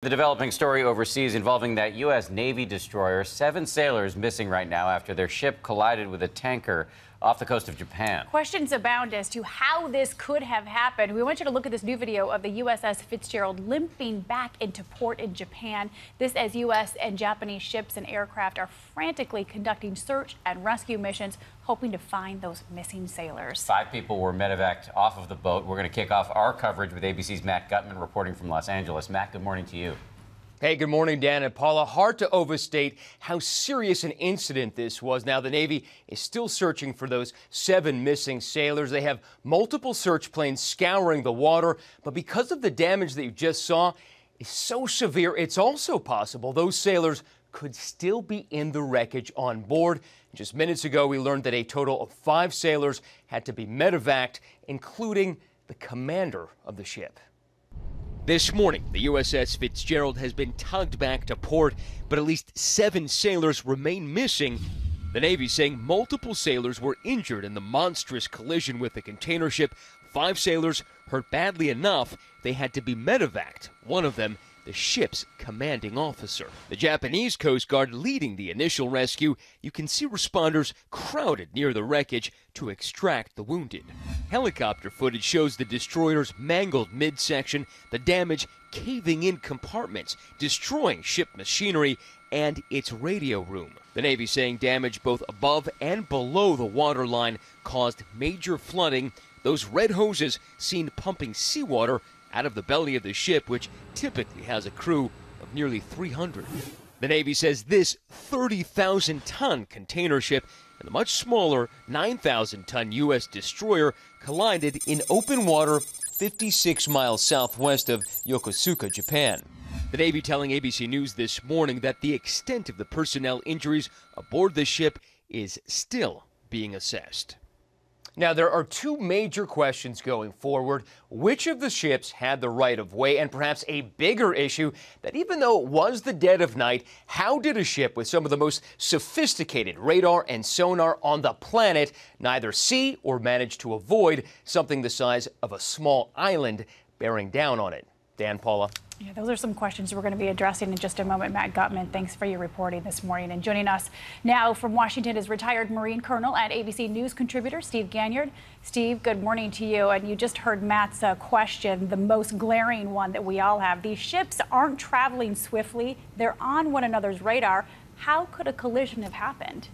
The developing story overseas involving that U.S. Navy destroyer. 7 sailors missing right now after their ship collided with a tanker off the coast of Japan. Questions abound as to how this could have happened. We want you to look at this new video of the USS Fitzgerald limping back into port in Japan. This as U.S. and Japanese ships and aircraft are frantically conducting search and rescue missions, hoping to find those missing sailors. 5 people were medevaced off of the boat. We're going to kick off our coverage with ABC's Matt Gutman reporting from Los Angeles. Matt, good morning to you. Hey, good morning, Dan and Paula. Hard to overstate how serious an incident this was. Now, the Navy is still searching for those 7 missing sailors. They have multiple search planes scouring the water, but because of the damage that you just saw is so severe, it's also possible those sailors could still be in the wreckage on board. Just minutes ago, we learned that a total of 5 sailors had to be medevaced, including the commander of the ship. This morning, the USS Fitzgerald has been tugged back to port, but at least 7 sailors remain missing. The Navy saying multiple sailors were injured in the monstrous collision with the container ship. 5 sailors hurt badly enough they had to be medevaced, one of them the ship's commanding officer. The Japanese Coast Guard leading the initial rescue. You can see responders crowded near the wreckage to extract the wounded. Helicopter footage shows the destroyer's mangled midsection, the damage caving in compartments, destroying ship machinery and its radio room. The Navy saying damage both above and below the waterline caused major flooding. Those red hoses seen pumping seawater out of the belly of the ship, which typically has a crew of nearly 300. The Navy says this 30,000-ton container ship and the much smaller 9,000-ton U.S. destroyer collided in open water 56 miles southwest of Yokosuka, Japan. The Navy telling ABC News this morning that the extent of the personnel injuries aboard the ship is still being assessed. Now, there are 2 major questions going forward. Which of the ships had the right of way? And perhaps a bigger issue that even though it was the dead of night, how did a ship with some of the most sophisticated radar and sonar on the planet neither see or manage to avoid something the size of a small island bearing down on it? Dan, Paula. Yeah, those are some questions we're going to be addressing in just a moment. Matt Gutman, thanks for your reporting this morning. And joining us now from Washington is retired Marine Colonel and ABC News contributor Steve Ganyard. Steve, good morning to you. And you just heard Matt's question, the most glaring one that we all have. These ships aren't traveling swiftly. They're on one another's radar. How could a collision have happened?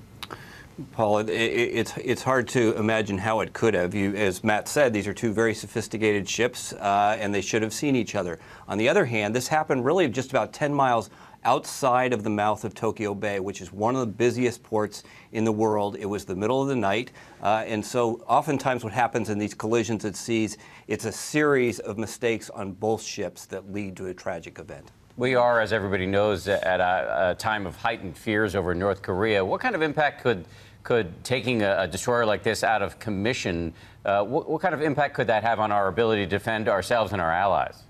Paul, it's hard to imagine how it could have. As Matt said, these are 2 very sophisticated ships, and they should have seen each other. On the other hand, this happened really just about 10 miles outside of the mouth of Tokyo Bay, which is one of the busiest ports in the world. It was the middle of the night, and so oftentimes what happens in these collisions at seas, it's a series of mistakes on both ships that lead to a tragic event. We are, as everybody knows, at a time of heightened fears over North Korea. What kind of impact could taking a destroyer like this out of commission, what kind of impact could that have on our ability to defend ourselves and our allies?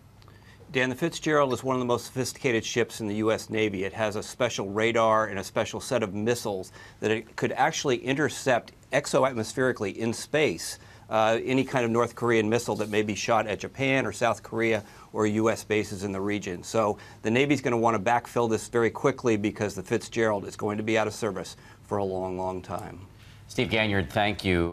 Dan, the Fitzgerald is one of the most sophisticated ships in the U.S. Navy. It has a special radar and a special set of missiles that it could actually intercept exoatmospherically in space any kind of North Korean missile that may be shot at Japan or South Korea or U.S. bases in the region. So the Navy's going to want to backfill this very quickly because the Fitzgerald is going to be out of service for a long, long time. Steve Ganyard, thank you.